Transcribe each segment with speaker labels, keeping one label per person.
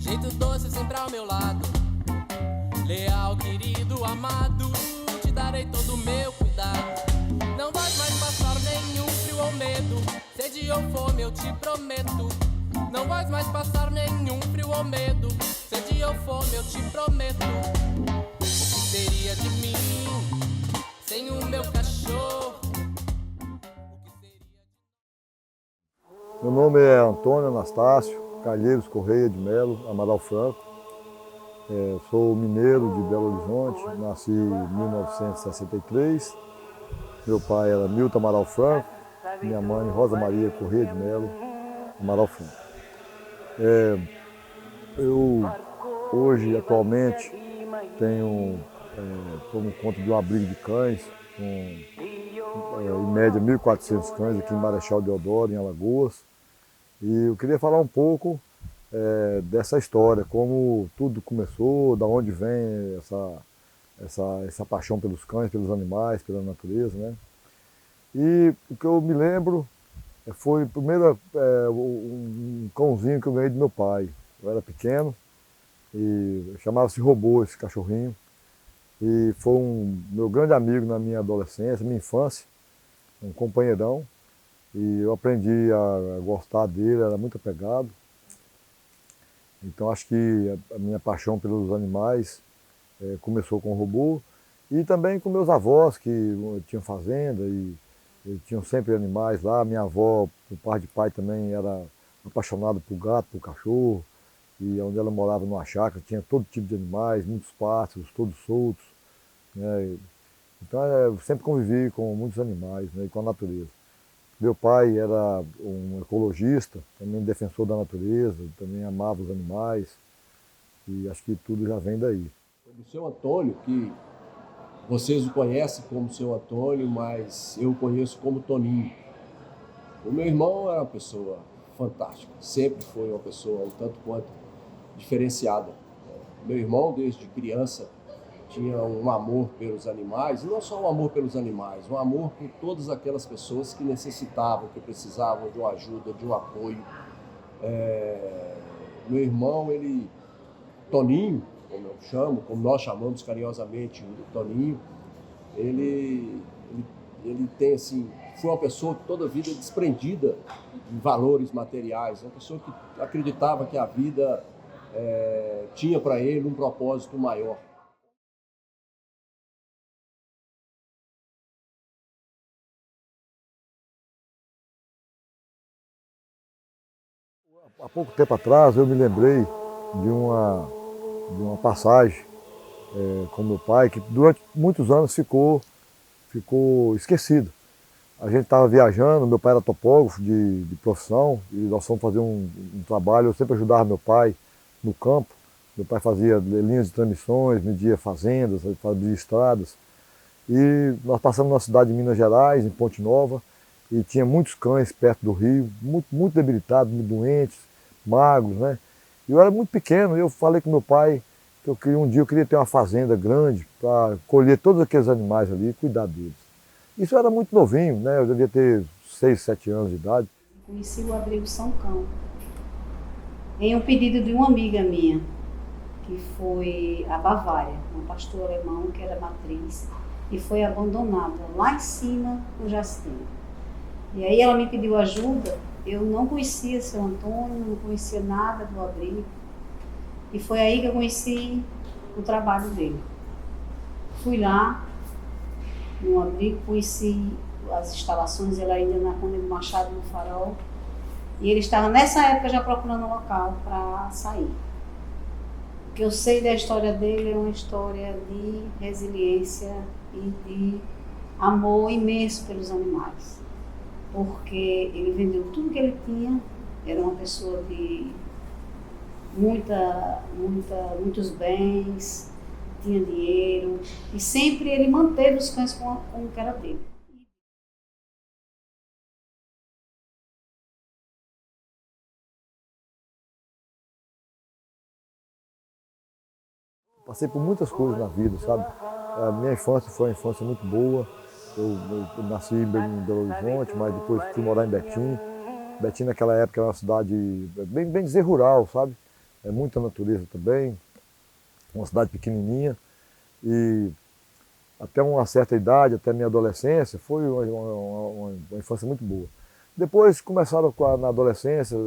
Speaker 1: jeito doce sempre ao meu lado. Leal, querido, amado, te darei todo o meu cuidado. Não vais mais passar nenhum frio ou medo, sede ou fome eu te prometo. Não vais mais passar nenhum frio ou medo, sede ou fome eu te prometo. O que seria de mim sem o meu cachorro?
Speaker 2: Meu nome é Antônio Anastácio Calheiros Correia de Melo Amaral Franco. Sou mineiro de Belo Horizonte, nasci em 1963. Meu pai era Milton Amaral Franco, minha mãe Rosa Maria Correia de Melo Amaral Franco. Eu hoje, atualmente, tomo conta de um abrigo de cães, com em média 1.400 cães aqui em Marechal Deodoro, em Alagoas. E eu queria falar um pouco dessa história, como tudo começou, da onde vem essa paixão pelos cães, pelos animais, pela natureza, né? E o que eu me lembro foi primeiro um cãozinho que eu ganhei do meu pai. Eu era pequeno e chamava-se Robô, esse cachorrinho. E foi um meu grande amigo na minha adolescência, minha infância, um companheirão. E eu aprendi a gostar dele, era muito apegado. Então acho que a minha paixão pelos animais começou com o Robô. E também com meus avós, que tinham fazenda e tinham sempre animais lá. Minha avó, por parte de pai, também era apaixonada por gato, por cachorro. E onde ela morava numa chácara tinha todo tipo de animais, muitos pássaros, todos soltos, né? Então eu sempre convivi com muitos animais, né, e com a natureza. Meu pai era um ecologista, também defensor da natureza, também amava os animais, e acho que tudo já vem daí.
Speaker 3: O seu Antônio, que vocês o conhecem como seu Antônio, mas eu o conheço como Toninho. O meu irmão era uma pessoa fantástica, sempre foi uma pessoa um tanto quanto diferenciada. Meu irmão, desde criança, tinha um amor pelos animais, e não só um amor pelos animais, um amor por todas aquelas pessoas que necessitavam, que precisavam de uma ajuda, de um apoio. Meu irmão, Toninho, como eu chamo, como nós chamamos carinhosamente o Toninho, ele tem assim, foi uma pessoa que toda a vida desprendida de valores materiais, uma pessoa que acreditava que a vida tinha para ele um propósito maior.
Speaker 2: Há pouco tempo atrás eu me lembrei de uma passagem com meu pai, que durante muitos anos ficou esquecido. A gente estava viajando, meu pai era topógrafo de profissão, e nós fomos fazer um trabalho, eu sempre ajudava meu pai no campo. Meu pai fazia linhas de transmissões, media fazendas, fazia estradas. E nós passamos na cidade de Minas Gerais, em Ponte Nova, e tinha muitos cães perto do rio, muito debilitados, muito doentes, magros, né? E eu era muito pequeno, e eu falei com meu pai que um dia eu queria ter uma fazenda grande para colher todos aqueles animais ali e cuidar deles. Isso eu era muito novinho, né? Eu devia ter 6, 7 anos de idade.
Speaker 4: Conheci o abrigo São Cão em um pedido de uma amiga minha, que foi a Bavária, um pastor alemão que era matriz, e foi abandonada lá em cima no Jastim. E aí ela me pediu ajuda, eu não conhecia seu Antônio, não conhecia nada do abrigo, e foi aí que eu conheci o trabalho dele. Fui lá no abrigo, conheci as instalações, ele ainda na Conde do Machado, no Farol, e ele estava nessa época já procurando um local para sair. O que eu sei da história dele é uma história de resiliência e de amor imenso pelos animais, porque ele vendeu tudo que ele tinha, era uma pessoa de muitos bens, tinha dinheiro, e sempre ele manteve os cães com o que era dele.
Speaker 2: Passei por muitas coisas na vida, sabe? A minha infância foi uma infância muito boa. Eu nasci em Belo Horizonte, mas depois fui morar em Betim. Betim naquela época era uma cidade, bem dizer, rural, sabe? muita natureza também, uma cidade pequenininha. E até uma certa idade, até minha adolescência, foi uma infância muito boa. Depois começaram na adolescência,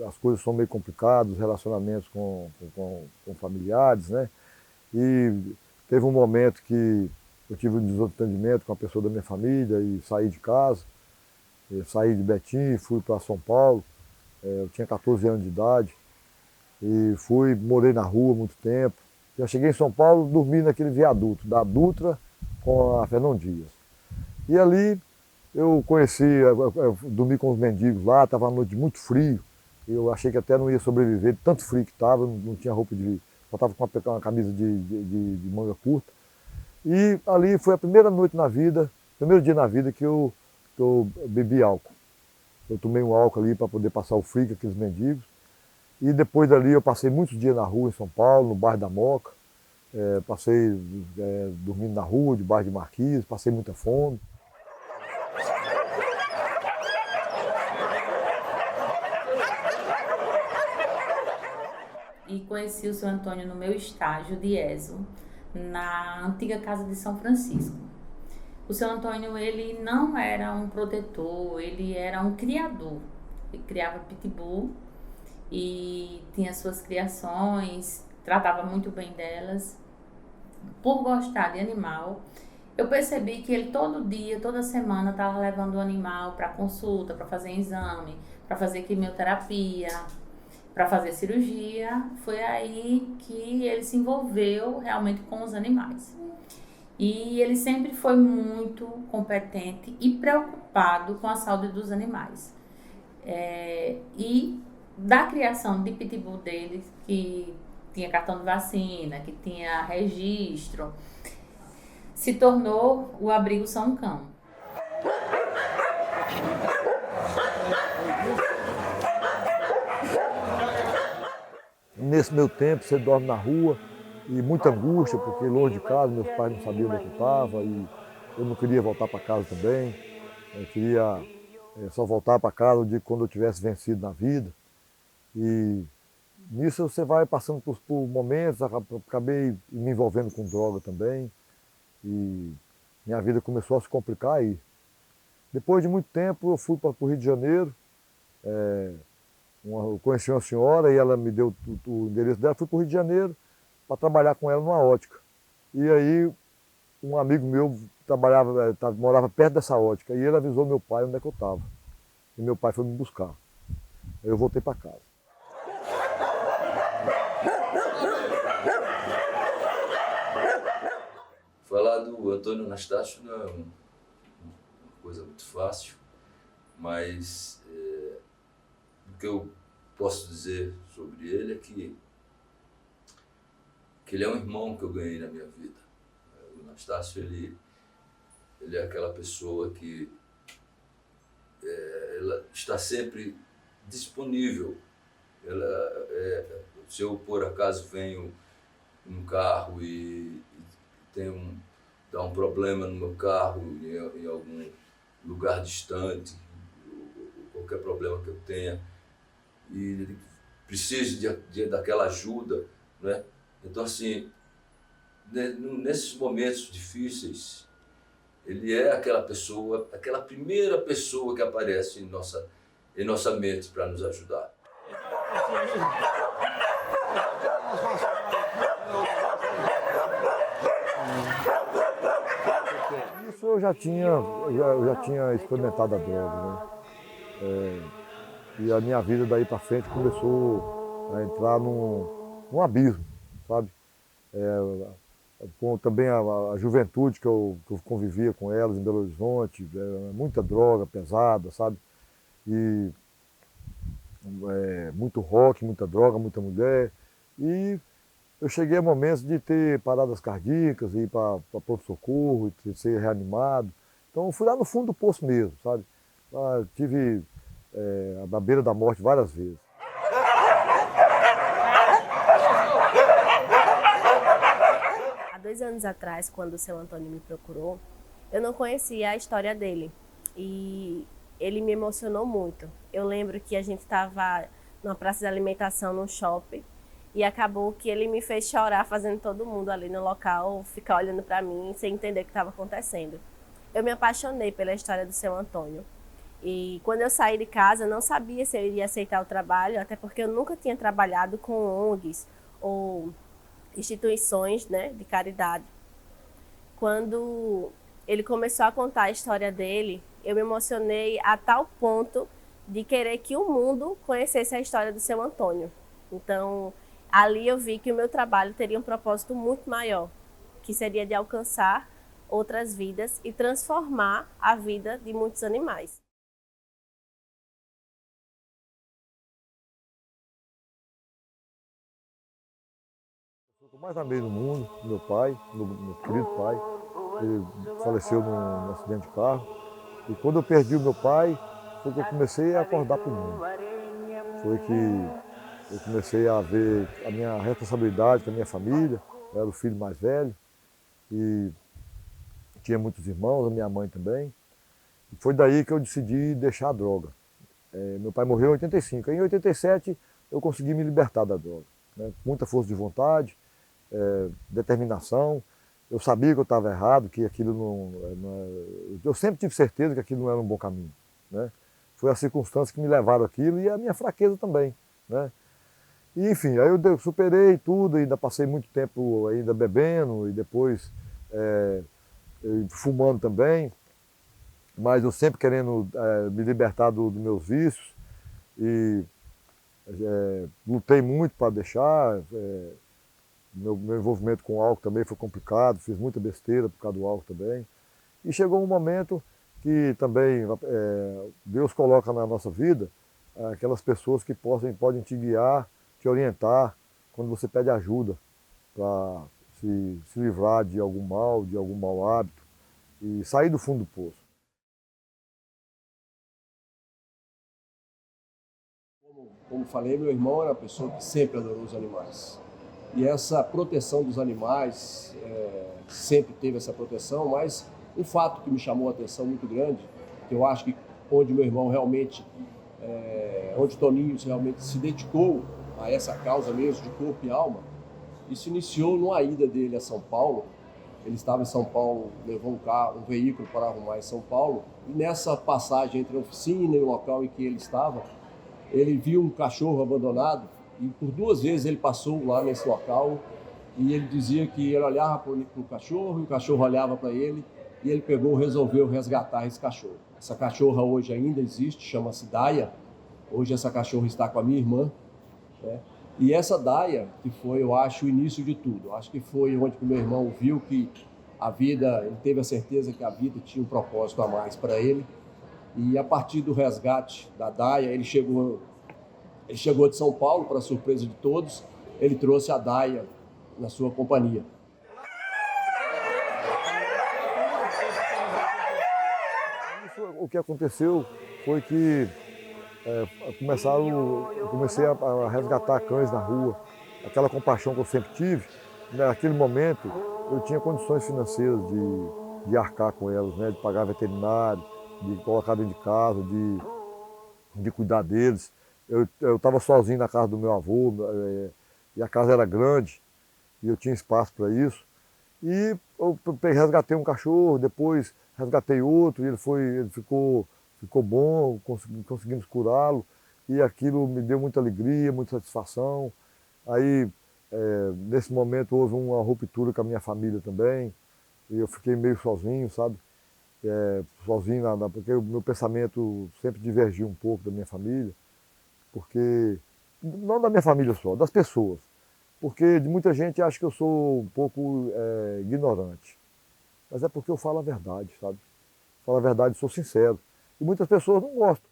Speaker 2: as coisas são meio complicadas, os relacionamentos com familiares, né? E teve um momento que eu tive um desentendimento com a pessoa da minha família e saí de casa. Eu saí de Betim, fui para São Paulo. Eu tinha 14 anos de idade e morei na rua muito tempo. Já cheguei em São Paulo, dormi naquele viaduto da Dutra com a Fernão Dias. E ali eu dormi com os mendigos lá, estava uma noite muito frio. Eu achei que até não ia sobreviver, de tanto frio que estava, não tinha roupa só estava com uma camisa de manga curta. E ali foi a primeira noite na vida, primeiro dia na vida que eu bebi álcool. Eu tomei um álcool ali para poder passar o frio com aqueles mendigos. E depois dali eu passei muitos dias na rua em São Paulo, no bairro da Moca. Passei dormindo na rua, debaixo de marquise, passei muita fome.
Speaker 5: E conheci o seu Antônio no meu estágio de ESO, na antiga casa de São Francisco. O seu Antônio, ele não era um protetor, ele era um criador. Ele criava pitbull e tinha suas criações, tratava muito bem delas. Por gostar de animal, eu percebi que ele todo dia, toda semana, estava levando o animal para consulta, para fazer exame, para fazer quimioterapia, para fazer cirurgia. Foi aí que ele se envolveu realmente com os animais. E ele sempre foi muito competente e preocupado com a saúde dos animais. E da criação de pitbull dele, que tinha cartão de vacina, que tinha registro, se tornou o Abrigo São Cão.
Speaker 2: Nesse meu tempo, você dorme na rua e muita angústia, porque longe de casa, meus pais não sabiam onde é que eu estava e eu não queria voltar para casa também. Eu queria só voltar para casa quando eu tivesse vencido na vida. E nisso você vai passando por momentos, acabei me envolvendo com droga também e minha vida começou a se complicar aí. Depois de muito tempo eu fui para o Rio de Janeiro, eu conheci uma senhora e ela me deu o endereço dela, fui para o Rio de Janeiro para trabalhar com ela numa ótica. E aí um amigo meu morava perto dessa ótica e ele avisou meu pai onde é que eu estava. E meu pai foi me buscar. Aí eu voltei para casa.
Speaker 6: Falar do Antônio Anastácio não é uma coisa muito fácil, mas o que eu posso dizer sobre ele é que ele é um irmão que eu ganhei na minha vida. O Anastácio, ele é aquela pessoa que ela está sempre disponível. Se eu, por acaso, venho num carro e dá um problema no meu carro, em algum lugar distante, qualquer problema que eu tenha, e preciso daquela ajuda, né? Então, assim, nesses momentos difíceis, ele é aquela pessoa, aquela primeira pessoa que aparece em nossa mente para nos ajudar.
Speaker 2: Isso eu já tinha experimentado a droga, né? E a minha vida daí para frente começou a entrar num abismo, sabe? Com também a juventude que eu convivia com elas em Belo Horizonte, muita droga pesada, sabe? E muito rock, muita droga, muita mulher. E eu cheguei a momentos de ter paradas cardíacas, ir para pronto-socorro, ser reanimado. Então eu fui lá no fundo do poço mesmo, sabe? Tive à beira da morte várias vezes.
Speaker 7: Há 2 anos atrás, quando o seu Antônio me procurou, eu não conhecia a história dele e ele me emocionou muito. Eu lembro que a gente estava numa praça de alimentação, num shopping. E acabou que ele me fez chorar, fazendo todo mundo ali no local ficar olhando para mim sem entender o que estava acontecendo. Eu me apaixonei pela história do seu Antônio. E quando eu saí de casa, eu não sabia se eu iria aceitar o trabalho, até porque eu nunca tinha trabalhado com ONGs ou instituições, né, de caridade. Quando ele começou a contar a história dele, eu me emocionei a tal ponto de querer que o mundo conhecesse a história do seu Antônio. Então, ali eu vi que o meu trabalho teria um propósito muito maior, que seria de alcançar outras vidas e transformar a vida de muitos animais.
Speaker 2: Eu mais amei no mundo, meu pai, meu querido pai. Ele faleceu num acidente de carro. E quando eu perdi o meu pai, foi que eu comecei a acordar para o mundo. Foi que eu comecei a ver a minha responsabilidade com a minha família. Eu era o filho mais velho e tinha muitos irmãos, a minha mãe também. E foi daí que eu decidi deixar a droga. Meu pai morreu em 85. Em 87 eu consegui me libertar da droga, né? Muita força de vontade, determinação. Eu sabia que eu estava errado, que aquilo não. Eu sempre tive certeza que aquilo não era um bom caminho, né? Foi as circunstâncias que me levaram àquilo e a minha fraqueza também, né? E, enfim, aí eu superei tudo, ainda passei muito tempo ainda bebendo e depois fumando também, mas eu sempre querendo me libertar dos meus vícios e lutei muito para deixar. Meu envolvimento com o álcool também foi complicado, fiz muita besteira por causa do álcool também. E chegou um momento que também Deus coloca na nossa vida aquelas pessoas que podem te guiar, te orientar, quando você pede ajuda para se livrar de algum mal, de algum mau hábito e sair do fundo do poço.
Speaker 3: Como falei, meu irmão era uma pessoa que sempre adorou os animais. E essa proteção dos animais, sempre teve essa proteção, mas um fato que me chamou a atenção muito grande, que eu acho que onde meu irmão realmente, onde Toninho realmente se dedicou a essa causa mesmo, de corpo e alma, isso iniciou numa ida dele a São Paulo. Ele estava em São Paulo, levou um veículo para arrumar em São Paulo, e nessa passagem entre a oficina e o local em que ele estava, ele viu um cachorro abandonado. E por 2 vezes ele passou lá nesse local e ele dizia que ele olhava para o cachorro e o cachorro olhava para ele e ele resolveu resgatar esse cachorro. Essa cachorra hoje ainda existe, chama-se Daia. Hoje essa cachorra está com a minha irmã, né? E essa Daia, que foi, eu acho, o início de tudo. Eu acho que foi onde o meu irmão viu que a vida, ele teve a certeza que a vida tinha um propósito a mais para ele. E a partir do resgate da Daia, ele chegou de São Paulo, para surpresa de todos, ele trouxe a Daia na sua companhia.
Speaker 2: O que aconteceu foi que eu comecei a resgatar cães na rua, aquela compaixão que eu sempre tive. Naquele momento eu tinha condições financeiras de arcar com elas, né? De pagar veterinário, de colocar dentro de casa, de cuidar deles. Eu estava sozinho na casa do meu avô, e a casa era grande, e eu tinha espaço para isso. E eu resgatei um cachorro, depois resgatei outro, e ele ficou bom, conseguimos curá-lo, e aquilo me deu muita alegria, muita satisfação. Aí, nesse momento, houve uma ruptura com a minha família também, e eu fiquei meio sozinho, sabe? Sozinho, porque o meu pensamento sempre divergiu um pouco da minha família. Porque, não da minha família só, das pessoas. Porque de muita gente acha que eu sou um pouco ignorante. Mas é porque eu falo a verdade, sabe? Falo a verdade, sou sincero. E muitas pessoas não gostam.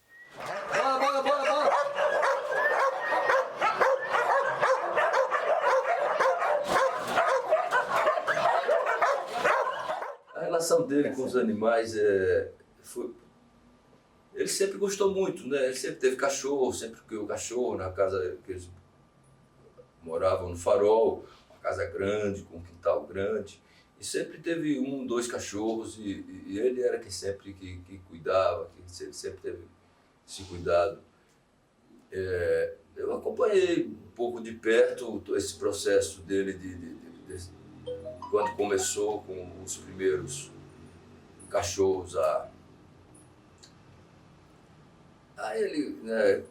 Speaker 6: A relação dele com os animais foi... Ele sempre gostou muito, né? Ele sempre teve cachorro, sempre criou cachorro na casa que eles moravam no Farol, uma casa grande, com um quintal grande. E sempre teve 1, 2 cachorros e ele era quem sempre que cuidava, que sempre teve esse cuidado. Eu acompanhei um pouco de perto esse processo dele, quando começou com os primeiros cachorros a ele, né,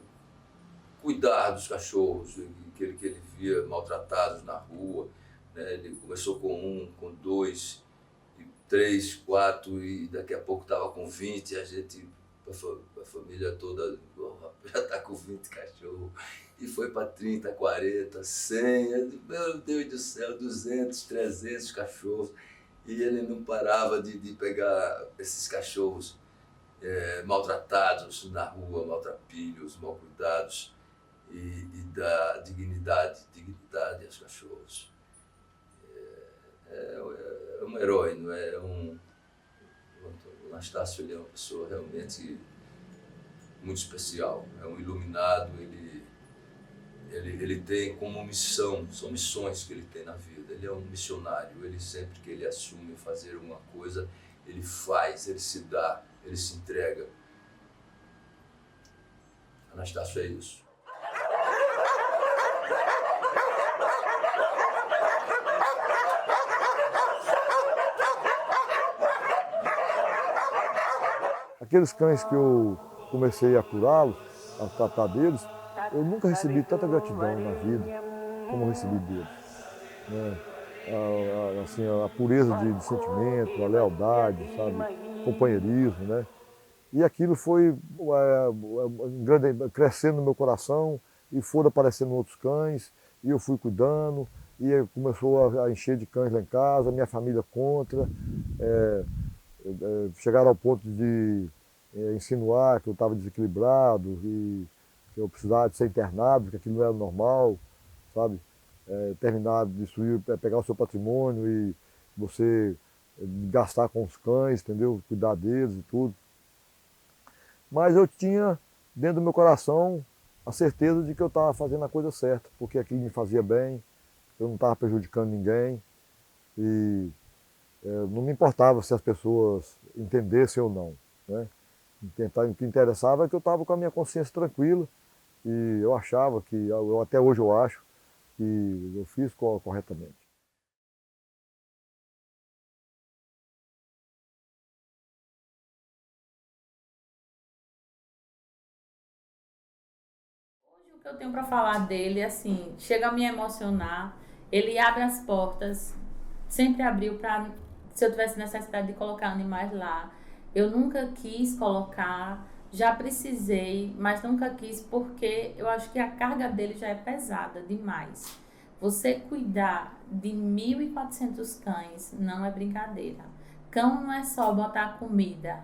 Speaker 6: cuidar dos cachorros que ele via maltratados na rua. Né? Ele começou com 1, com 2, 3, 4 e daqui a pouco estava com 20, a gente, a família toda, já está com 20 cachorros. E foi para 30, 40, 100, meu Deus do céu, 200, 300 cachorros. E ele não parava de pegar esses cachorros maltratados na rua, maltrapilhos, mal cuidados, e dar dignidade aos cachorros. É um herói, não é? O Anastácio, ele é uma pessoa realmente muito especial, é um iluminado, ele tem como missão, são missões que ele tem na vida, ele é um missionário, ele sempre que ele assume fazer uma coisa, ele faz, ele se dá, ele se entrega. Anastácio é isso.
Speaker 2: Aqueles cães que eu comecei a curá-los, a tratar deles, eu nunca recebi tanta gratidão na vida como eu recebi deles. Né? A pureza de sentimento, a lealdade, sabe? Companheirismo, né? E aquilo foi crescendo no meu coração e foram aparecendo outros cães e eu fui cuidando e começou a encher de cães lá em casa, minha família contra. Chegaram ao ponto de insinuar que eu estava desequilibrado e que eu precisava de ser internado, que aquilo não era normal, sabe? Terminar de destruir, pegar o seu patrimônio e você gastar com os cães, entendeu? Cuidar deles e tudo. Mas eu tinha dentro do meu coração a certeza de que eu estava fazendo a coisa certa, porque aquilo me fazia bem, eu não estava prejudicando ninguém e não me importava se as pessoas entendessem ou não. Né? O que interessava é que eu estava com a minha consciência tranquila e eu achava que, até hoje eu acho, que eu fiz corretamente.
Speaker 5: Hoje o que eu tenho para falar dele, assim, chega a me emocionar, ele abre as portas, sempre abriu para, se eu tivesse necessidade de colocar animais lá, eu nunca quis colocar, já precisei, mas nunca quis porque eu acho que a carga dele já é pesada demais. Você cuidar de 1.400 cães não é brincadeira. Cão não é só botar comida.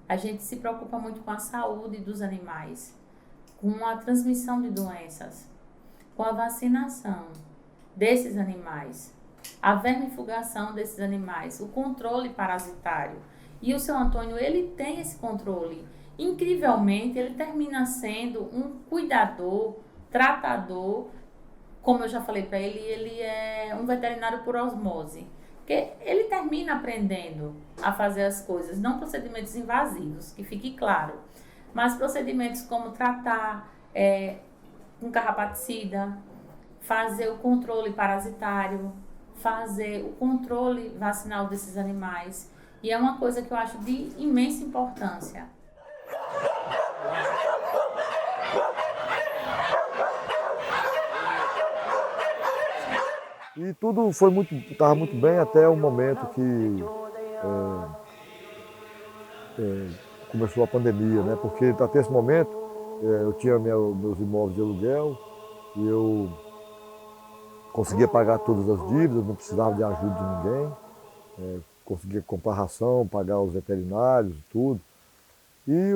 Speaker 5: A gente se preocupa muito com a saúde dos animais, com a transmissão de doenças, com a vacinação desses animais, a vermifugação desses animais, o controle parasitário. E o seu Antônio, ele tem esse controle. Incrivelmente, ele termina sendo um cuidador, tratador. Como eu já falei para ele, ele é um veterinário por osmose. Porque ele termina aprendendo a fazer as coisas, não procedimentos invasivos, que fique claro, mas procedimentos como tratar com carrapaticida, fazer o controle parasitário, fazer o controle vacinal desses animais. E é uma coisa que eu acho de imensa importância.
Speaker 2: E tudo estava muito bem até o momento que começou a pandemia, né? Porque até esse momento eu tinha meus imóveis de aluguel e eu conseguia pagar todas as dívidas, não precisava de ajuda de ninguém, conseguia comprar ração, pagar os veterinários e tudo. E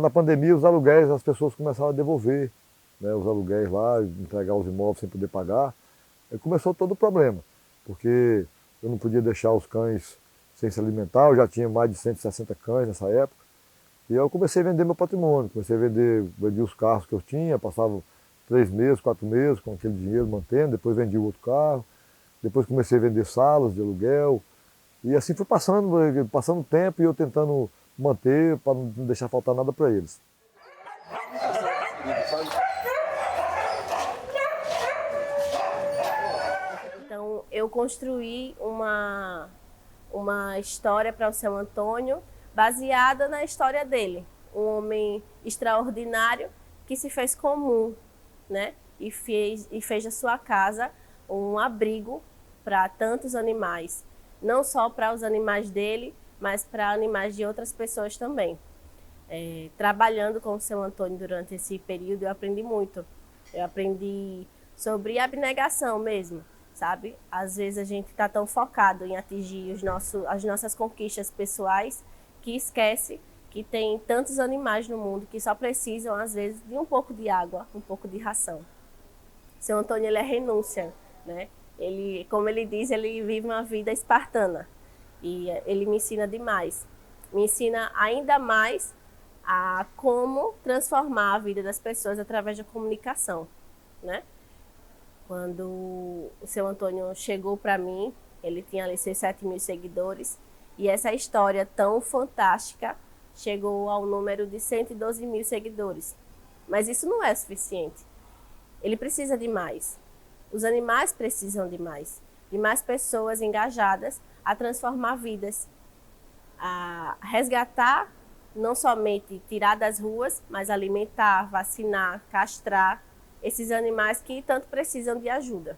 Speaker 2: na pandemia os aluguéis, as pessoas começaram a devolver, né, os aluguéis lá, entregar os imóveis sem poder pagar. Aí começou todo o problema, porque eu não podia deixar os cães sem se alimentar, eu já tinha mais de 160 cães nessa época. E eu comecei a vender meu patrimônio, vendi os carros que eu tinha, passava 3 meses, 4 meses com aquele dinheiro mantendo, depois vendi o outro carro, depois comecei a vender salas de aluguel. E assim foi passando o tempo e eu tentando manter para não deixar faltar nada para eles.
Speaker 7: eu construí uma história para o seu Antônio baseada na história dele. Um homem extraordinário que se fez comum, né? E fez da sua casa um abrigo para tantos animais. Não só para os animais dele, mas para animais de outras pessoas também. Trabalhando com o seu Antônio durante esse período, eu aprendi muito. Eu aprendi sobre abnegação mesmo, sabe? Às vezes a gente está tão focado em atingir as nossas conquistas pessoais que esquece que tem tantos animais no mundo que só precisam, às vezes, de um pouco de água, um pouco de ração. Seu Antônio, ele é renúncia, né? Ele, como ele diz, ele vive uma vida espartana e ele me ensina demais. Me ensina ainda mais a como transformar a vida das pessoas através da comunicação, né? Quando o seu Antônio chegou para mim, ele tinha ali seus 7.000 seguidores e essa história tão fantástica chegou ao número de 112.000 seguidores. Mas isso não é suficiente. Ele precisa de mais. Os animais precisam de mais pessoas engajadas a transformar vidas, a resgatar, não somente tirar das ruas, mas alimentar, vacinar, castrar esses animais que tanto precisam de ajuda.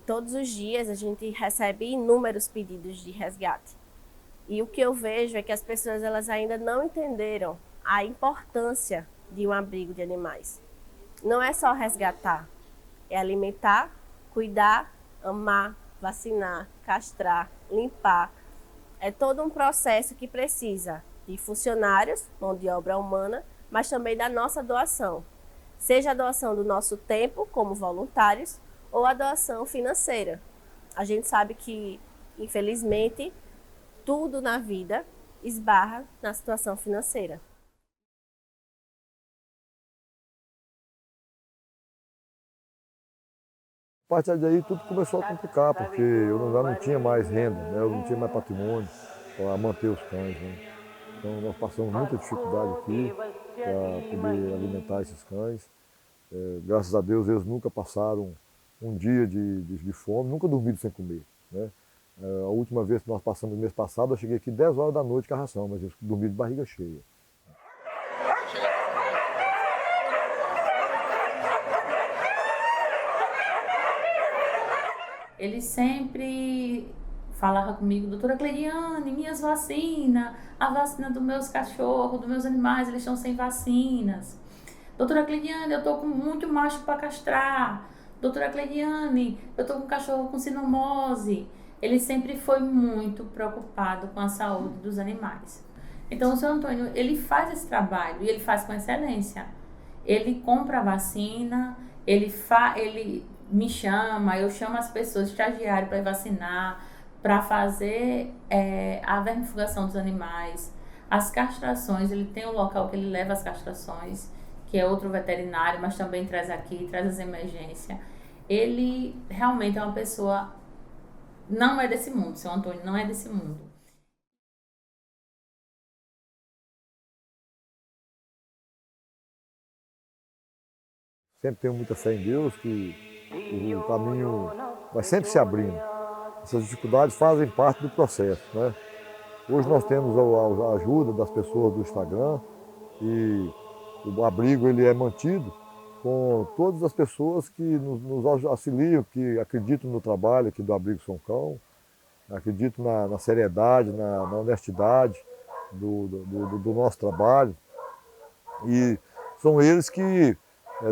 Speaker 7: Todos os dias a gente recebe inúmeros pedidos de resgate. E o que eu vejo é que as pessoas elas ainda não entenderam a importância de um abrigo de animais. Não é só resgatar, é alimentar, cuidar, amar, vacinar, castrar, limpar. É todo um processo que precisa de funcionários, mão de obra humana, mas também da nossa doação. Seja a doação do nosso tempo, como voluntários, ou a doação financeira. A gente sabe que, infelizmente, tudo na vida esbarra na situação financeira.
Speaker 2: A partir daí tudo começou a complicar, porque eu já não tinha mais renda, né? Eu não tinha mais patrimônio para manter os cães, né? Então nós passamos muita dificuldade aqui para poder alimentar esses cães. Graças a Deus eles nunca passaram um dia de fome, nunca dormiram sem comer, né? A última vez que nós passamos no mês passado, eu cheguei aqui 10 horas da noite com a ração, mas eles dormiram de barriga cheia.
Speaker 5: Ele sempre falava comigo, doutora Cleriane, minhas vacinas, a vacina dos meus cachorros, dos meus animais, eles estão sem vacinas. Doutora Cleriane, eu estou com muito macho para castrar. Doutora Cleriane, eu estou com um cachorro com sinomose. Ele sempre foi muito preocupado com a saúde dos animais. Então o seu Antônio, ele faz esse trabalho e ele faz com excelência. Ele compra a vacina, ele me chama, eu chamo as pessoas, estagiário, para vacinar, para fazer a vermifugação dos animais, as castrações. Ele tem um local que ele leva as castrações, que é outro veterinário, mas também traz aqui, traz as emergências. Ele realmente é uma pessoa, não é desse mundo, seu Antônio não é desse mundo.
Speaker 2: Sempre tenho muita fé em Deus, que o caminho vai sempre se abrindo. Essas dificuldades fazem parte do processo, né? Hoje nós temos a ajuda das pessoas do Instagram e o abrigo ele é mantido com todas as pessoas que nos auxiliam, que acreditam no trabalho aqui do Abrigo São Cão, acreditam na seriedade, na honestidade do nosso trabalho. E são eles que,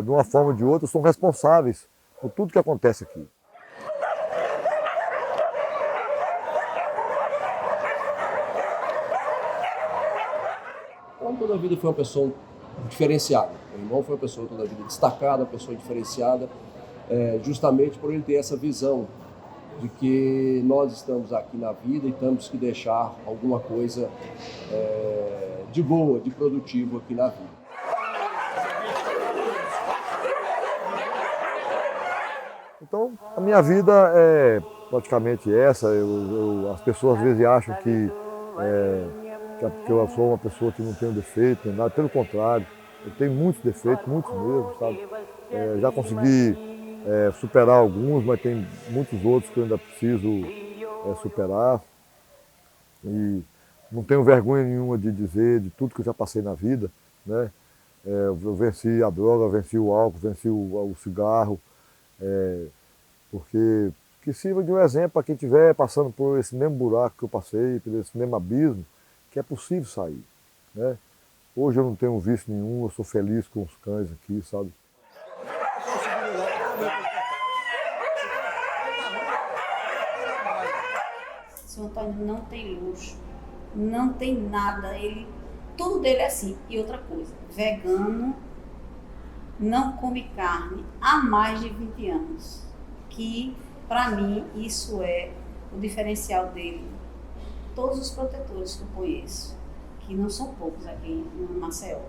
Speaker 2: de uma forma ou de outra, são responsáveis por tudo que acontece aqui.
Speaker 3: Então, toda a vida foi uma pessoa diferenciada. Meu irmão foi uma pessoa toda a vida destacada, uma pessoa diferenciada, justamente por ele ter essa visão de que nós estamos aqui na vida e temos que deixar alguma coisa de boa, de produtivo aqui na vida.
Speaker 2: Então, a minha vida é praticamente essa. As pessoas às vezes acham que eu sou uma pessoa que não tem defeito, nem nada. Pelo contrário, eu tenho muitos defeitos, muitos mesmo, sabe? Já consegui superar alguns, mas tem muitos outros que eu ainda preciso superar. E não tenho vergonha nenhuma de dizer de tudo que eu já passei na vida, né? Eu venci a droga, venci o álcool, venci o cigarro, porque que sirva de um exemplo para quem estiver passando por esse mesmo buraco que eu passei, por esse mesmo abismo, que é possível sair, né? Hoje eu não tenho vício nenhum, eu sou feliz com os cães aqui, sabe?
Speaker 4: O seu Antônio não tem luxo, não tem nada, tudo dele é assim. E outra coisa, vegano, não come carne há mais de 20 anos, que para mim isso é o diferencial dele. Todos os protetores que eu conheço, que não são poucos aqui no Maceió,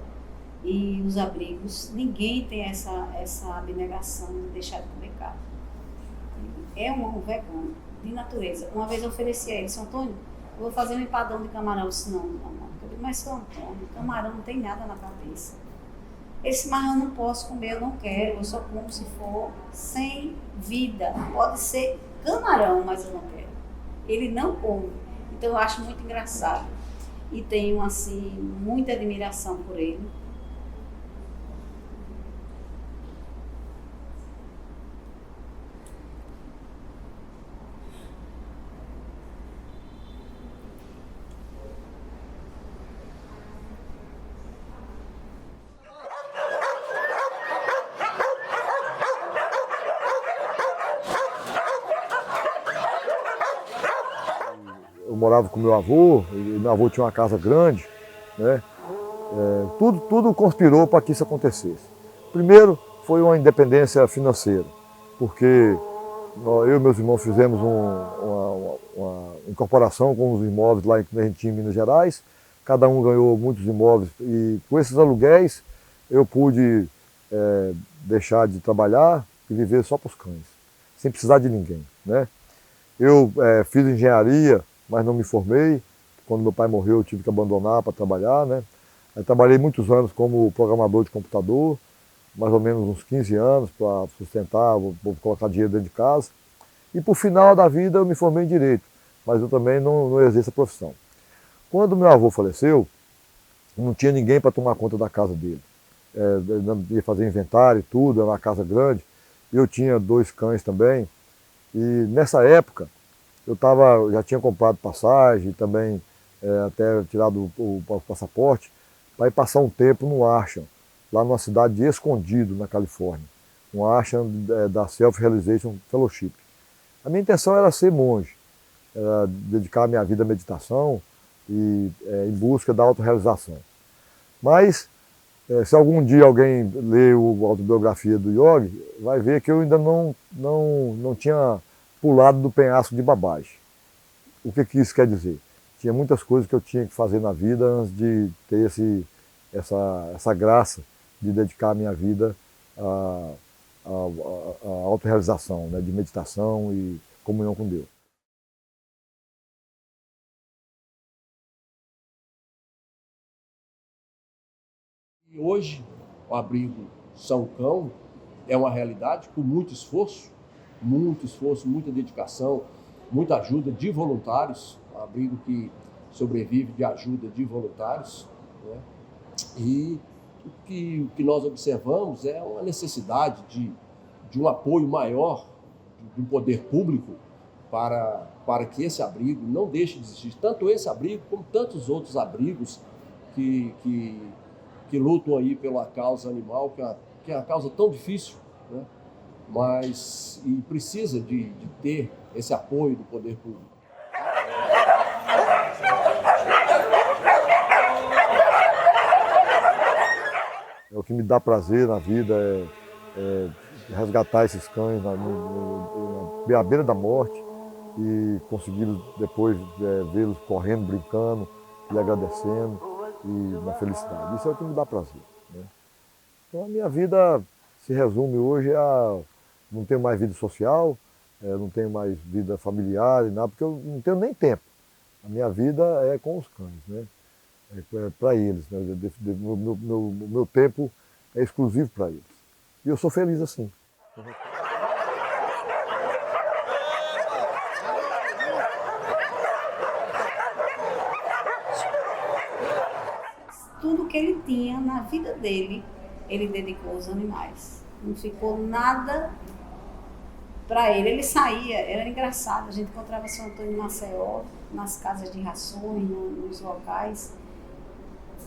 Speaker 4: e os abrigos, ninguém tem essa abnegação de deixar de comer carne. É um vegano de natureza. Uma vez eu ofereci a ele, seu Antônio, eu vou fazer um empadão de camarão. Eu disse, não. Eu digo, mas seu Antônio, camarão não tem nada na cabeça. Ele disse, mas eu não posso comer, eu não quero, eu só como se for sem vida. Pode ser camarão, mas eu não quero. Ele não come. Então eu acho muito engraçado. E tenho, assim, muita admiração por ele.
Speaker 2: Eu morava com meu avô, e meu avô tinha uma casa grande, né? Tudo conspirou para que isso acontecesse. Primeiro foi uma independência financeira, porque eu e meus irmãos fizemos uma incorporação com os imóveis lá em Minas Gerais, cada um ganhou muitos imóveis e com esses aluguéis eu pude deixar de trabalhar e viver só para os cães, sem precisar de ninguém, né? Eu fiz engenharia, mas não me formei. Quando meu pai morreu, eu tive que abandonar para trabalhar, né? Eu trabalhei muitos anos como programador de computador, mais ou menos uns 15 anos para sustentar, vou colocar dinheiro dentro de casa. E por final da vida eu me formei em Direito, mas eu também não exerço a profissão. Quando meu avô faleceu, não tinha ninguém para tomar conta da casa dele. Ia fazer inventário e tudo, era uma casa grande. Eu tinha 2 cães também. E nessa época, eu já tinha comprado passagem, também até tirado o passaporte, para ir passar um tempo no Ashram, lá numa cidade de Escondido, na Califórnia. Um Ashram da Self-Realization Fellowship. A minha intenção era ser monge, era dedicar a minha vida à meditação e em busca da autorrealização. Mas, se algum dia alguém ler a autobiografia do Yogi, vai ver que eu ainda não tinha pulado do penhasco de babagem. O que isso quer dizer? Tinha muitas coisas que eu tinha que fazer na vida antes de ter essa graça de dedicar a minha vida à autorrealização, né, de meditação e comunhão com Deus.
Speaker 3: E hoje, o abrigo São Cão é uma realidade com muito esforço, muita dedicação, muita ajuda de voluntários, um abrigo que sobrevive de ajuda de voluntários, né? E o que nós observamos é uma necessidade de um apoio maior do poder público para que esse abrigo não deixe de existir, tanto esse abrigo como tantos outros abrigos que lutam aí pela causa animal, que é uma causa tão difícil, né? Mas precisa de ter esse apoio do poder público.
Speaker 2: O que me dá prazer na vida é resgatar esses cães à beira da morte e conseguir depois vê-los correndo, brincando e agradecendo e na felicidade. Isso é o que me dá prazer, né? Então a minha vida se resume hoje a não tenho mais vida social, não tenho mais vida familiar, nada, porque eu não tenho nem tempo. A minha vida é com os cães, né? Para eles, né? Meu tempo é exclusivo para eles. E eu sou feliz assim.
Speaker 4: tudo que ele tinha na vida dele, ele dedicou aos animais. Não ficou nada para ele. Ele saía, era engraçado, a gente encontrava São Antônio em Maceió, nas casas de rações, nos locais.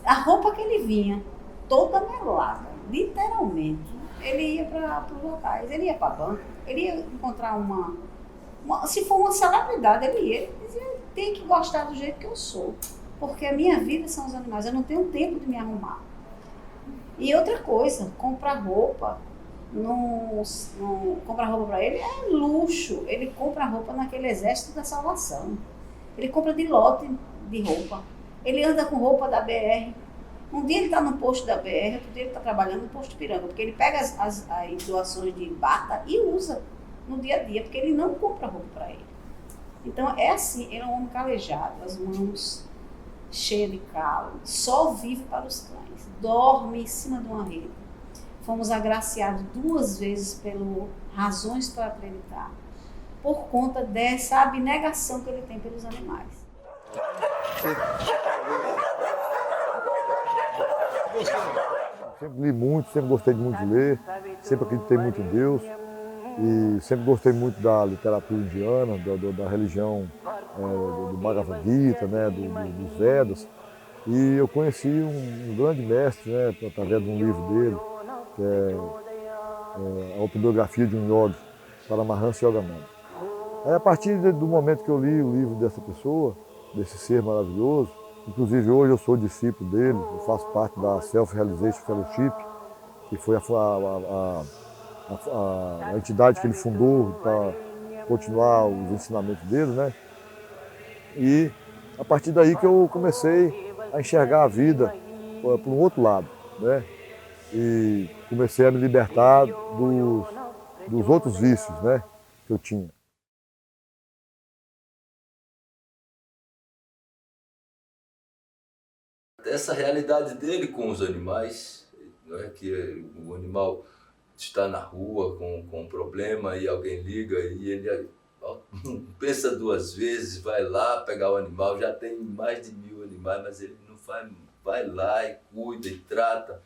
Speaker 4: A roupa que ele vinha, toda melada, literalmente. Ele ia para os locais, ele ia para banco, ele ia encontrar se for uma celebridade, ele ia. Ele dizia, tem que gostar do jeito que eu sou, porque a minha vida são os animais, eu não tenho tempo de me arrumar. E outra coisa, comprar roupa, comprar roupa para ele é luxo. Ele compra roupa naquele Exército da Salvação. Ele compra de lote de roupa. Ele anda com roupa da BR. Um dia ele está no posto da BR, outro dia ele está trabalhando no posto Piranga, porque ele pega as doações de bata e usa no dia a dia, porque ele não compra roupa para ele. Então é assim, ele é um homem calejado, as mãos cheias de calo, só vive para os cães, dorme em cima de uma rede. Fomos agraciados 2 vezes pelo Razões para Acreditar, por conta dessa abnegação que ele tem pelos animais.
Speaker 2: Sempre li muito, sempre gostei muito de ler, sempre acreditei muito em Deus e sempre gostei muito da literatura indiana, da religião do Bhagavad Gita, né, dos Vedas. E eu conheci um grande mestre, né, através de um livro dele, que é a autobiografia de um yogi, Paramahansa Yogananda. Aí, a partir do momento que eu li o livro dessa pessoa, desse ser maravilhoso, inclusive hoje eu sou discípulo dele, eu faço parte da Self-Realization Fellowship, que foi a entidade que ele fundou para continuar os ensinamentos dele, né? E a partir daí que eu comecei a enxergar a vida por um outro lado, né? E comecei a me libertar dos outros vícios, né, que eu tinha.
Speaker 6: Essa realidade dele com os animais, né, que o animal está na rua com um problema e alguém liga e ele pensa 2 vezes, vai lá pegar o animal, já tem mais de 1000 animais, mas ele não faz, vai lá e cuida e trata,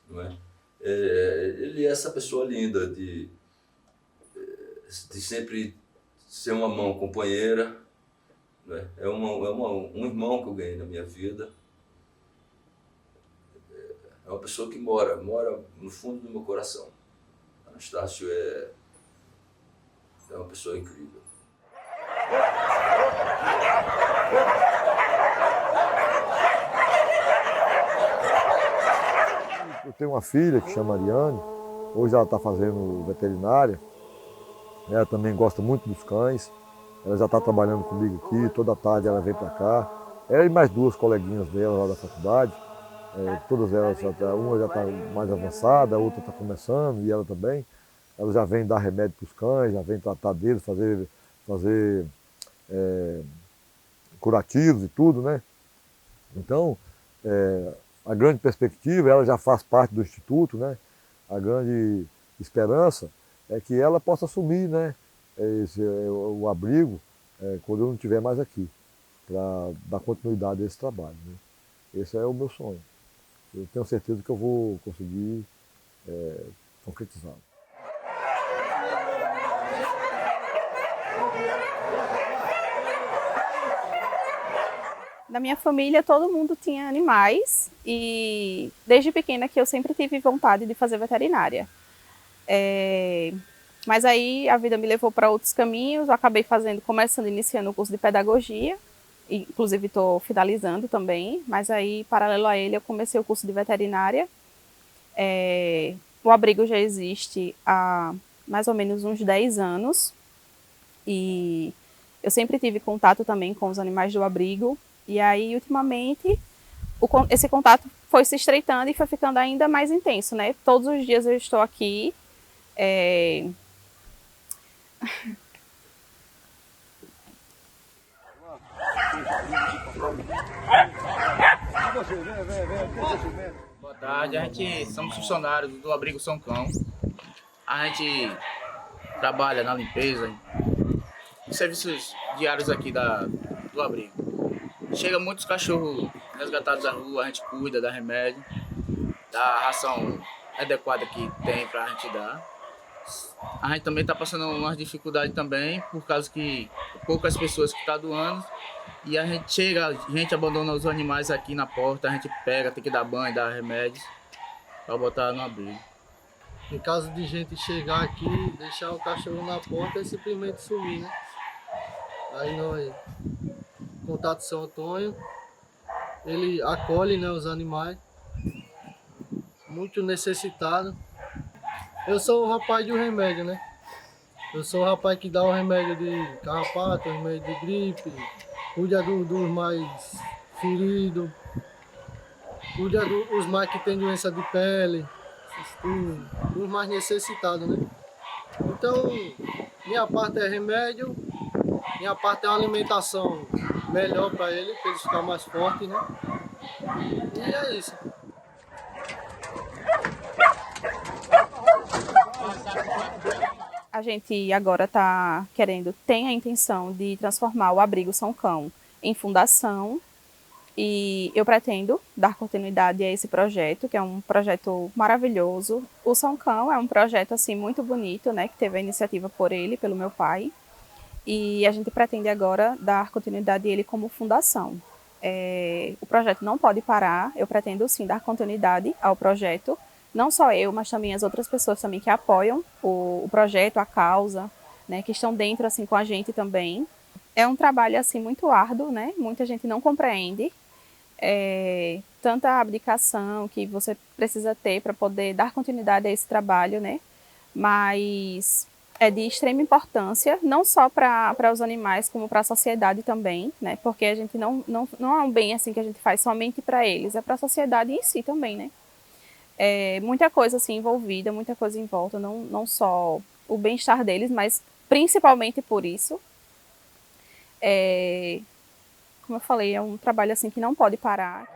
Speaker 6: não é? Ele é essa pessoa linda de sempre ser uma mão companheira, né? É um irmão que eu ganhei na minha vida. É uma pessoa que mora no fundo do meu coração. Anastácio é uma pessoa incrível.
Speaker 2: Eu tenho uma filha que chama Ariane, hoje ela está fazendo veterinária, ela também gosta muito dos cães, ela já está trabalhando comigo aqui, toda tarde ela vem para cá, ela e mais 2 coleguinhas dela lá da faculdade, todas elas, uma já está mais avançada, a outra está começando e ela também. Ela já vem dar remédio para os cães, já vem tratar deles, fazer curativos e tudo, né? Então, a grande perspectiva, ela já faz parte do Instituto, né? A grande esperança é que ela possa assumir, né, o abrigo quando eu não estiver mais aqui, para dar continuidade a esse trabalho, né? Esse é o meu sonho. Eu tenho certeza que eu vou conseguir concretizá-lo.
Speaker 8: Na minha família, todo mundo tinha animais e desde pequena que eu sempre tive vontade de fazer veterinária. Mas aí a vida me levou para outros caminhos, eu acabei iniciando o curso de pedagogia, inclusive estou finalizando também, mas aí, paralelo a ele, eu comecei o curso de veterinária. O abrigo já existe há mais ou menos uns 10 anos e eu sempre tive contato também com os animais do abrigo. E aí, ultimamente, esse contato foi se estreitando e foi ficando ainda mais intenso, né? Todos os dias eu estou aqui.
Speaker 9: Boa tarde, a gente somos funcionários do Abrigo São Cão. A gente trabalha na limpeza, em serviços diários aqui do abrigo. chega muitos cachorros resgatados da rua, a gente cuida, dá remédio, dá a ração adequada que tem pra gente dar. A gente também está passando umas dificuldades também, por causa que poucas pessoas que estão doando. E a gente chega, a gente abandona os animais aqui na porta, a gente pega, tem que dar banho, dar remédios para botar no abrigo.
Speaker 10: Em caso de gente chegar aqui, deixar o cachorro na porta e simplesmente sumir, né? Aí nós, contato São Antônio, ele acolhe, né, os animais, muito necessitado. Eu sou o rapaz do remédio, né? Eu sou o rapaz que dá o remédio de carrapato, o remédio de gripe, cuida dos mais feridos, cuida dos mais que tem doença de pele, dos mais necessitados, né? Então, minha parte é remédio, minha parte é uma alimentação melhor para eles ficarem mais fortes, né? E é isso.
Speaker 8: A gente agora tem a intenção de transformar o Abrigo São Cão em fundação e eu pretendo dar continuidade a esse projeto, que é um projeto maravilhoso. O São Cão é um projeto assim muito bonito, né, que teve a iniciativa pelo meu pai, e a gente pretende agora dar continuidade a ele como fundação. O projeto não pode parar, eu pretendo sim dar continuidade ao projeto. Não só eu, mas também as outras pessoas também que apoiam o projeto, a causa, né, que estão dentro assim com a gente também. É um trabalho assim muito árduo, né? Muita gente não compreende tanta abdicação que você precisa ter para poder dar continuidade a esse trabalho, né? Mas é de extrema importância, não só para os animais, como para a sociedade também, né? Porque a gente não é um bem assim que a gente faz somente para eles, é para a sociedade em si também, né? Muita coisa assim envolvida, muita coisa em volta, não só o bem-estar deles, mas principalmente por isso. Como eu falei, é um trabalho assim que não pode parar.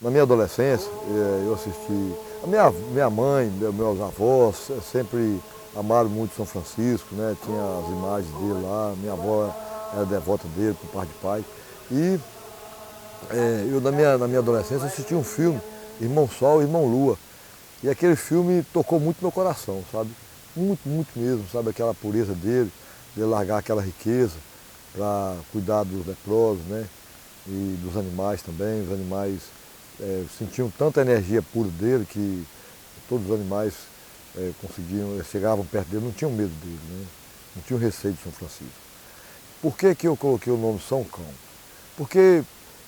Speaker 2: Na minha adolescência, eu assisti... Minha mãe, meus avós sempre amaram muito São Francisco, né? Tinha as imagens dele lá, minha avó era devota dele por parte de pai. E eu, na minha adolescência, assisti um filme, Irmão Sol e Irmão Lua. E aquele filme tocou muito meu coração, sabe? Muito, muito mesmo, sabe? Aquela pureza dele, de largar aquela riqueza para cuidar dos leprosos, né? E dos animais também. Os animais sentiam tanta energia pura dele que todos os animais chegavam perto dele, não tinham medo dele, né? Não tinham receio de São Francisco. Por que eu coloquei o nome São Cão? Porque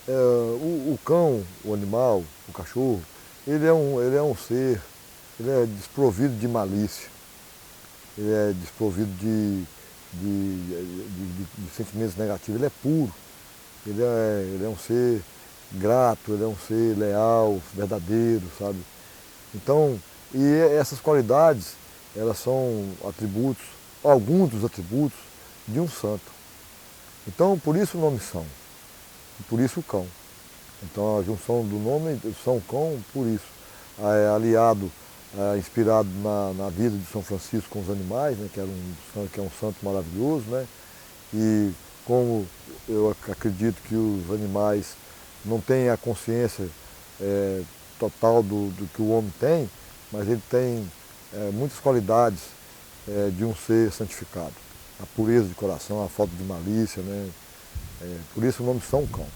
Speaker 2: o cão, o animal, o cachorro, ele é um ser, ele é desprovido de malícia, ele é desprovido de sentimentos negativos, ele é puro, ele é um ser grato, ele é um ser leal, verdadeiro, sabe? Então, e essas qualidades, elas são atributos, alguns dos atributos de um santo. Então, por isso o nome São, e por isso o cão. Então, a junção do nome São Cão, por isso, aliado, inspirado na vida de São Francisco com os animais, né, que é um santo maravilhoso, né? E como eu acredito que os animais não têm a consciência total do que o homem tem, mas ele tem muitas qualidades de um ser santificado. A pureza de coração, a falta de malícia, né? Por isso o nome São Cão.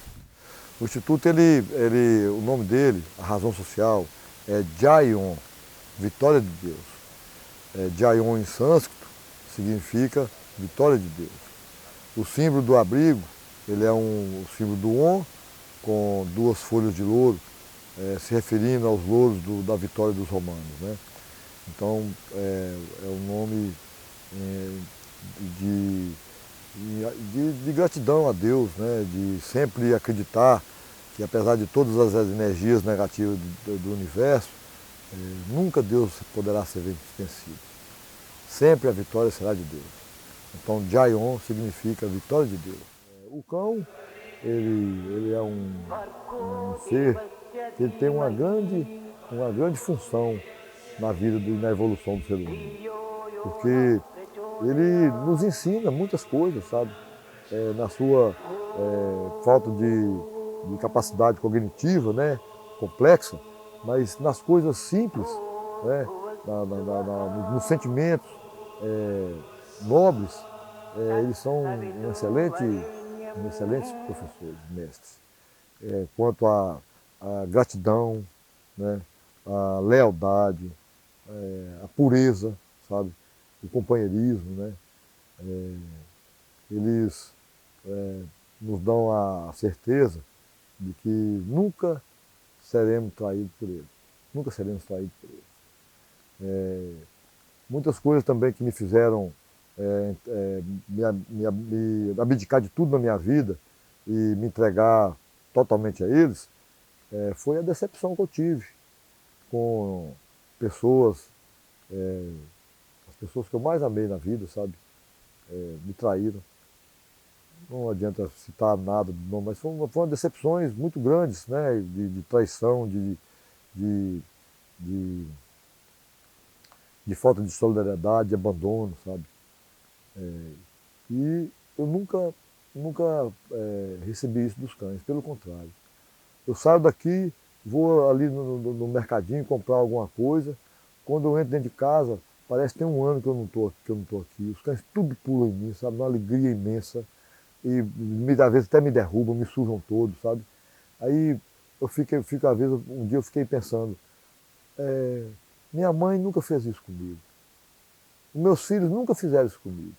Speaker 2: O Instituto, o nome dele, a razão social, é Jaion, Vitória de Deus. Jaion em sânscrito significa Vitória de Deus. O símbolo do abrigo, ele é o símbolo do On, com duas folhas de louro, se referindo aos louros da vitória dos romanos, né? Então, é um nome de gratidão a Deus, né? De sempre acreditar que, apesar de todas as energias negativas do universo, nunca Deus poderá ser vencido. Sempre a vitória será de Deus. Então, Jaion significa vitória de Deus. O cão, ele é um ser que ele tem uma grande função na vida e na evolução do ser humano. Porque ele nos ensina muitas coisas, sabe? Na sua falta de capacidade cognitiva, né? Complexa, mas nas coisas simples, né? Nos sentimentos nobres, eles são excelentes professores, mestres. Quanto à gratidão, né? A lealdade, a pureza, sabe? O companheirismo, né? Eles nos dão a certeza de que nunca seremos traídos por eles. Nunca seremos traídos por eles. Muitas coisas também que me fizeram me abdicar de tudo na minha vida e me entregar totalmente a eles, foi a decepção que eu tive com pessoas, as pessoas que eu mais amei na vida, sabe? Me traíram. Não adianta citar nada, não, mas foram decepções muito grandes, né? De traição, de falta de solidariedade, de abandono, sabe? E eu nunca recebi isso dos cães, pelo contrário. Eu saio daqui, vou ali no mercadinho comprar alguma coisa, quando eu entro dentro de casa, parece que tem um ano que eu não tô aqui. Os cães tudo pulam em mim, sabe? Uma alegria imensa. E às vezes até me derrubam, me sujam todos, sabe? Aí eu fico às vezes, um dia eu fiquei pensando, minha mãe nunca fez isso comigo. Meus filhos nunca fizeram isso comigo.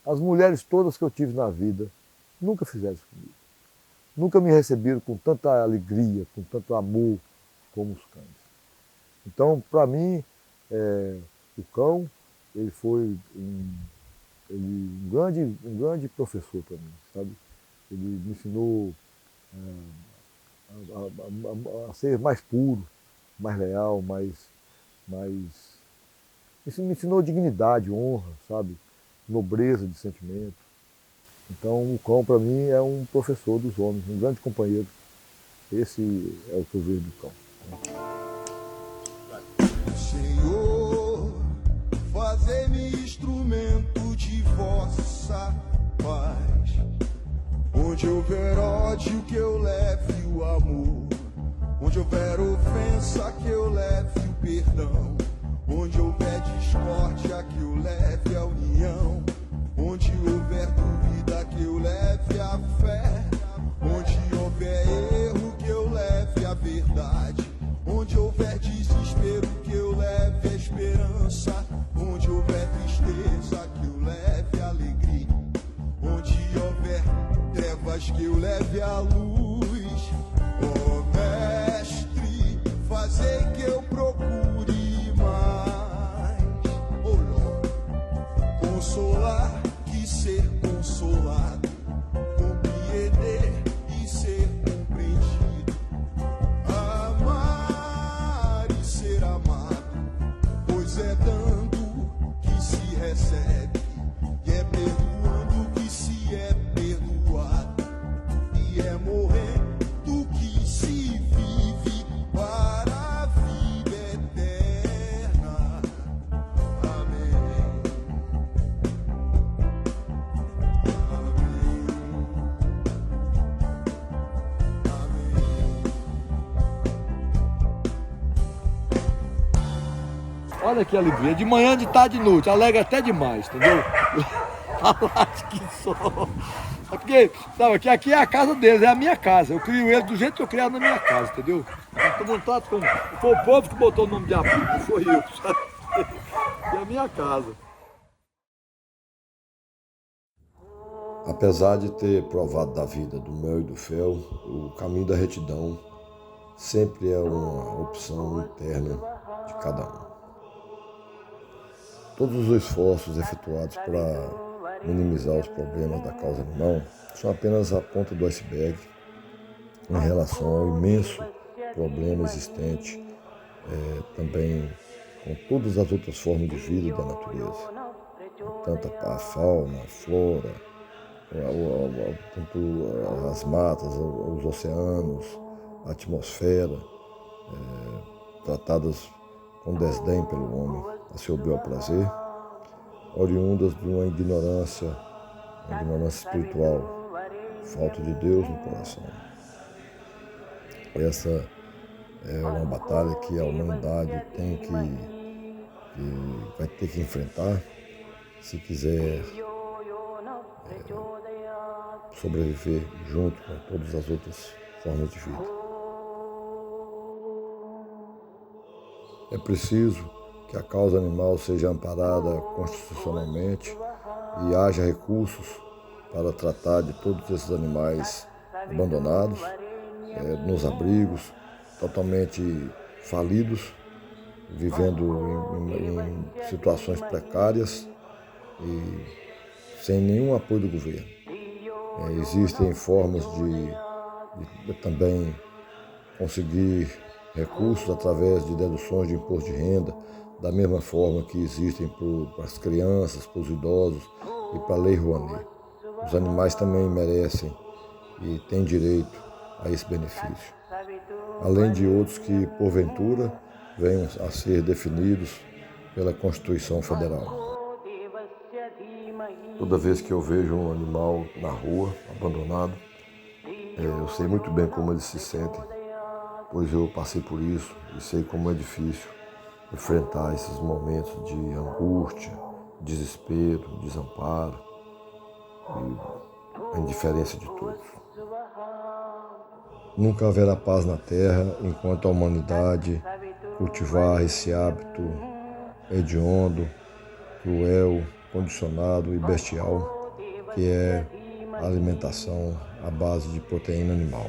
Speaker 2: As mulheres todas que eu tive na vida nunca fizeram isso comigo. Nunca me receberam com tanta alegria, com tanto amor como os cães. Então, para mim, o cão, ele foi um grande professor para mim, sabe? Ele me ensinou a ser mais puro, mais leal, me ensinou dignidade, honra, sabe? Nobreza de sentimento. Então, o cão, para mim, é um professor dos homens, um grande companheiro. Esse é o que eu vejo do cão.
Speaker 11: Senhor, fazei-me instrumento de vossa paz. Onde houver ódio, que eu leve o amor. Onde houver ofensa, que eu leve o perdão. Onde houver discórdia, que eu leve a união. Onde houver dúvida, que eu leve a fé. Onde houver erro, que eu leve a verdade. Onde houver desespero, que eu leve a esperança. Onde houver tristeza, que eu leve a alegria. Onde houver trevas, que eu leve a luz. Ó Mestre, fazei que eu procure mais. Oh Lord, consolar que ser consolado, compreender e ser compreendido, amar e ser amado, pois é dando que se recebe, e é perdoando que se é perdoado, e é morrendo que se vive para a vida eterna. Amém.
Speaker 2: Olha que alegria, de manhã, de tarde, de noite, alegra até demais, entendeu? Acho que só. É porque, sabe, aqui é a casa deles, é a minha casa. Eu crio eles do jeito que eu criava na minha casa, entendeu? Então, foi o povo que botou o nome de Abril, não foi eu, sabe? É a minha casa.
Speaker 12: Apesar de ter provado da vida do mel e do fel, o caminho da retidão sempre é uma opção interna de cada um. Todos os esforços efetuados para minimizar os problemas da causa animal são apenas a ponta do iceberg em relação ao imenso problema existente também com todas as outras formas de vida da natureza, tanto a fauna, a flora, tanto as matas, os oceanos, a atmosfera, tratadas com desdém pelo homem a seu bel prazer, oriundas de uma ignorância espiritual, falta de Deus no coração. Essa é uma batalha que a humanidade vai ter que enfrentar se quiser sobreviver junto com todas as outras formas de vida. É preciso que a causa animal seja amparada constitucionalmente e haja recursos para tratar de todos esses animais abandonados, nos abrigos, totalmente falidos, vivendo em situações precárias e sem nenhum apoio do governo. Existem formas de também conseguir recursos através de deduções de imposto de renda, da mesma forma que existem para as crianças, para os idosos e para a Lei Rouanet. Os animais também merecem e têm direito a esse benefício, além de outros que, porventura, venham a ser definidos pela Constituição Federal. Toda vez que eu vejo um animal na rua, abandonado, eu sei muito bem como eles se sentem, pois eu passei por isso e sei como é difícil enfrentar esses momentos de angústia, desespero, desamparo e a indiferença de todos. Nunca haverá paz na Terra enquanto a humanidade cultivar esse hábito hediondo, cruel, condicionado e bestial, que é a alimentação à base de proteína animal.